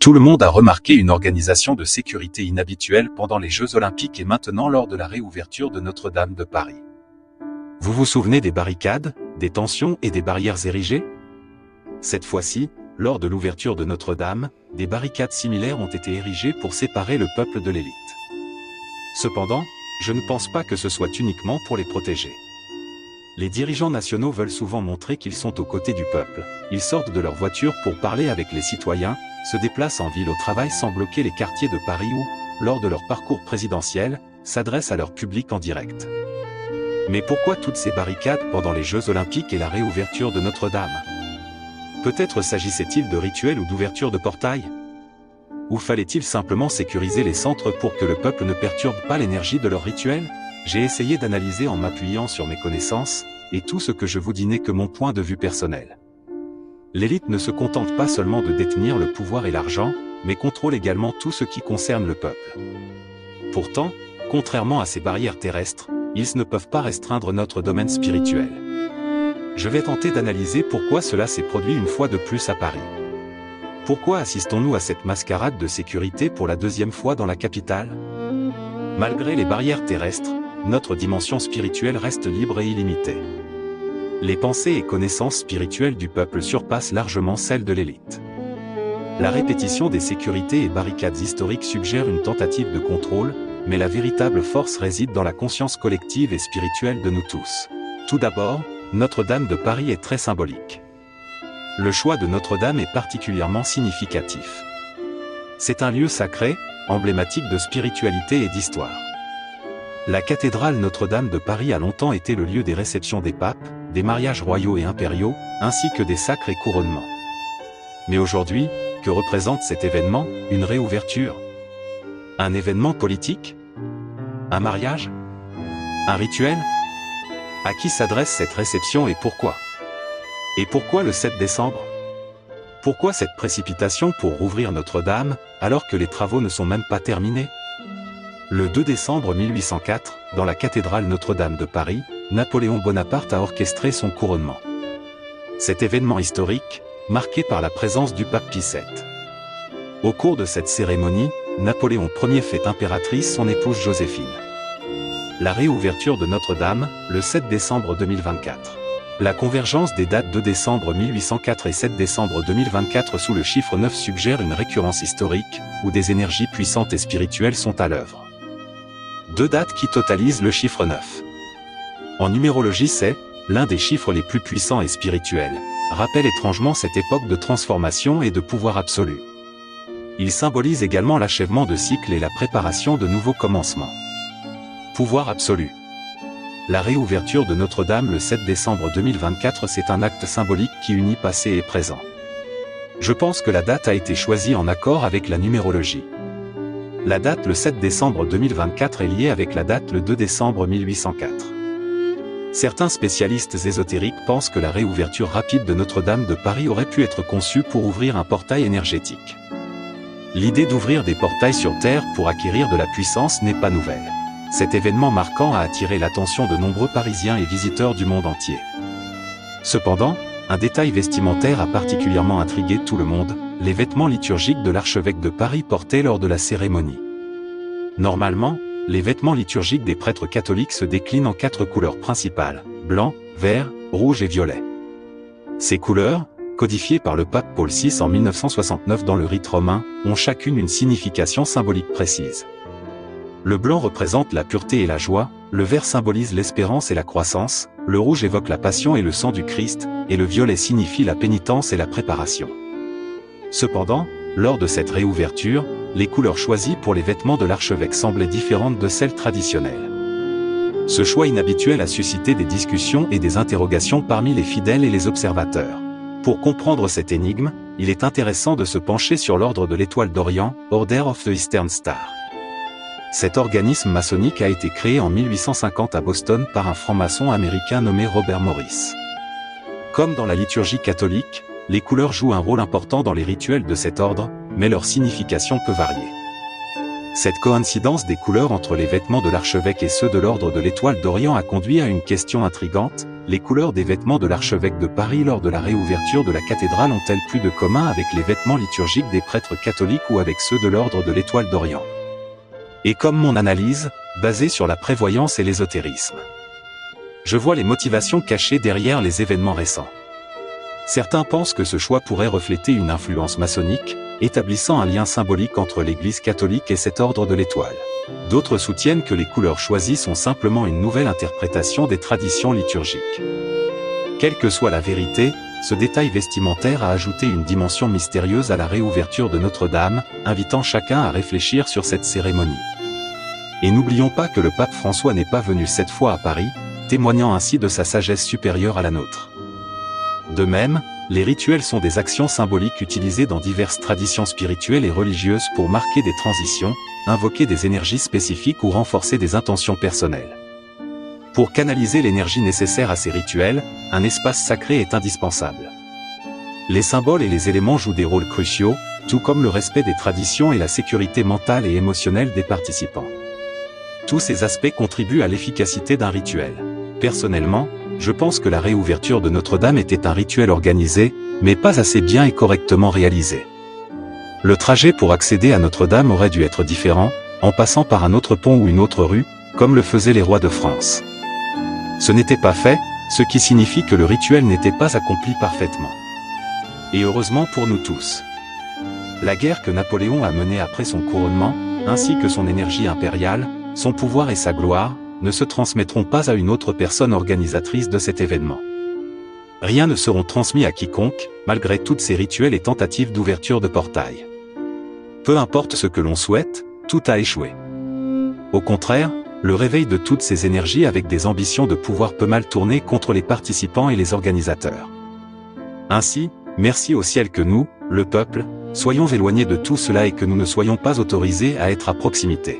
Tout le monde a remarqué une organisation de sécurité inhabituelle pendant les Jeux Olympiques et maintenant lors de la réouverture de Notre-Dame de Paris. Vous vous souvenez des barricades, des tensions et des barrières érigées? Cette fois-ci, lors de l'ouverture de Notre-Dame, des barricades similaires ont été érigées pour séparer le peuple de l'élite. Cependant, je ne pense pas que ce soit uniquement pour les protéger. Les dirigeants nationaux veulent souvent montrer qu'ils sont aux côtés du peuple. Ils sortent de leur voiture pour parler avec les citoyens, se déplacent en ville au travail sans bloquer les quartiers de Paris ou, lors de leur parcours présidentiel, s'adressent à leur public en direct. Mais pourquoi toutes ces barricades pendant les Jeux Olympiques et la réouverture de Notre-Dame? Peut-être s'agissait-il de rituels ou d'ouverture de portails? Ou fallait-il simplement sécuriser les centres pour que le peuple ne perturbe pas l'énergie de leurs rituels? J'ai essayé d'analyser en m'appuyant sur mes connaissances, et tout ce que je vous dis n'est que mon point de vue personnel. L'élite ne se contente pas seulement de détenir le pouvoir et l'argent, mais contrôle également tout ce qui concerne le peuple. Pourtant, contrairement à ces barrières terrestres, ils ne peuvent pas restreindre notre domaine spirituel. Je vais tenter d'analyser pourquoi cela s'est produit une fois de plus à Paris. Pourquoi assistons-nous à cette mascarade de sécurité pour la deuxième fois dans la capitale? Malgré les barrières terrestres, notre dimension spirituelle reste libre et illimitée. Les pensées et connaissances spirituelles du peuple surpassent largement celles de l'élite. La répétition des sécurités et barricades historiques suggère une tentative de contrôle, mais la véritable force réside dans la conscience collective et spirituelle de nous tous. Tout d'abord, Notre-Dame de Paris est très symbolique. Le choix de Notre-Dame est particulièrement significatif. C'est un lieu sacré, emblématique de spiritualité et d'histoire. La cathédrale Notre-Dame de Paris a longtemps été le lieu des réceptions des papes, des mariages royaux et impériaux, ainsi que des sacres et couronnements. Mais aujourd'hui, que représente cet événement? Une réouverture? Un événement politique? Un mariage? Un rituel? À qui s'adresse cette réception et pourquoi? Et pourquoi le 7 décembre? Pourquoi cette précipitation pour rouvrir Notre-Dame, alors que les travaux ne sont même pas terminés? Le 2 décembre 1804, dans la cathédrale Notre-Dame de Paris, Napoléon Bonaparte a orchestré son couronnement. Cet événement historique, marqué par la présence du pape Pie VII. Au cours de cette cérémonie, Napoléon Ier fait impératrice son épouse Joséphine. La réouverture de Notre-Dame, le 7 décembre 2024. La convergence des dates 2 décembre 1804 et 7 décembre 2024 sous le chiffre 9 suggère une récurrence historique, où des énergies puissantes et spirituelles sont à l'œuvre. Deux dates qui totalisent le chiffre 9. En numérologie, c'est l'un des chiffres les plus puissants et spirituels, rappelle étrangement cette époque de transformation et de pouvoir absolu. Il symbolise également l'achèvement de cycles et la préparation de nouveaux commencements. Pouvoir absolu. La réouverture de Notre-Dame le 7 décembre 2024, c'est un acte symbolique qui unit passé et présent. Je pense que la date a été choisie en accord avec la numérologie. La date le 7 décembre 2024 est liée avec la date le 2 décembre 1804. Certains spécialistes ésotériques pensent que la réouverture rapide de Notre-Dame de Paris aurait pu être conçue pour ouvrir un portail énergétique. L'idée d'ouvrir des portails sur Terre pour acquérir de la puissance n'est pas nouvelle. Cet événement marquant a attiré l'attention de nombreux Parisiens et visiteurs du monde entier. Cependant, un détail vestimentaire a particulièrement intrigué tout le monde, les vêtements liturgiques de l'archevêque de Paris portés lors de la cérémonie. Normalement, les vêtements liturgiques des prêtres catholiques se déclinent en 4 couleurs principales, blanc, vert, rouge et violet. Ces couleurs, codifiées par le pape Paul VI en 1969 dans le rite romain, ont chacune une signification symbolique précise. Le blanc représente la pureté et la joie, le vert symbolise l'espérance et la croissance, le rouge évoque la passion et le sang du Christ, et le violet signifie la pénitence et la préparation. Cependant, lors de cette réouverture, les couleurs choisies pour les vêtements de l'archevêque semblaient différentes de celles traditionnelles. Ce choix inhabituel a suscité des discussions et des interrogations parmi les fidèles et les observateurs. Pour comprendre cette énigme, il est intéressant de se pencher sur l'ordre de l'Étoile d'Orient, Order of the Eastern Star. Cet organisme maçonnique a été créé en 1850 à Boston par un franc-maçon américain nommé Robert Morris. Comme dans la liturgie catholique, les couleurs jouent un rôle important dans les rituels de cet ordre, mais leur signification peut varier. Cette coïncidence des couleurs entre les vêtements de l'archevêque et ceux de l'ordre de l'Étoile d'Orient a conduit à une question intrigante, les couleurs des vêtements de l'archevêque de Paris lors de la réouverture de la cathédrale ont-elles plus de commun avec les vêtements liturgiques des prêtres catholiques ou avec ceux de l'ordre de l'Étoile d'Orient? Et comme mon analyse, basée sur la prévoyance et l'ésotérisme, je vois les motivations cachées derrière les événements récents. Certains pensent que ce choix pourrait refléter une influence maçonnique, établissant un lien symbolique entre l'Église catholique et cet ordre de l'Étoile. D'autres soutiennent que les couleurs choisies sont simplement une nouvelle interprétation des traditions liturgiques. Quelle que soit la vérité, ce détail vestimentaire a ajouté une dimension mystérieuse à la réouverture de Notre-Dame, invitant chacun à réfléchir sur cette cérémonie. Et n'oublions pas que le pape François n'est pas venu 7 fois à Paris, témoignant ainsi de sa sagesse supérieure à la nôtre. De même, les rituels sont des actions symboliques utilisées dans diverses traditions spirituelles et religieuses pour marquer des transitions, invoquer des énergies spécifiques ou renforcer des intentions personnelles. Pour canaliser l'énergie nécessaire à ces rituels, un espace sacré est indispensable. Les symboles et les éléments jouent des rôles cruciaux, tout comme le respect des traditions et la sécurité mentale et émotionnelle des participants. Tous ces aspects contribuent à l'efficacité d'un rituel. Personnellement, je pense que la réouverture de Notre-Dame était un rituel organisé, mais pas assez bien et correctement réalisé. Le trajet pour accéder à Notre-Dame aurait dû être différent, en passant par un autre pont ou une autre rue, comme le faisaient les rois de France. Ce n'était pas fait, ce qui signifie que le rituel n'était pas accompli parfaitement. Et heureusement pour nous tous. La guerre que Napoléon a menée après son couronnement, ainsi que son énergie impériale, son pouvoir et sa gloire, ne se transmettront pas à une autre personne organisatrice de cet événement. Rien ne seront transmis à quiconque, malgré toutes ces rituels et tentatives d'ouverture de portail. Peu importe ce que l'on souhaite, tout a échoué. Au contraire, le réveil de toutes ces énergies avec des ambitions de pouvoir peut mal tourner contre les participants et les organisateurs. Ainsi, merci au ciel que nous, le peuple, soyons éloignés de tout cela et que nous ne soyons pas autorisés à être à proximité.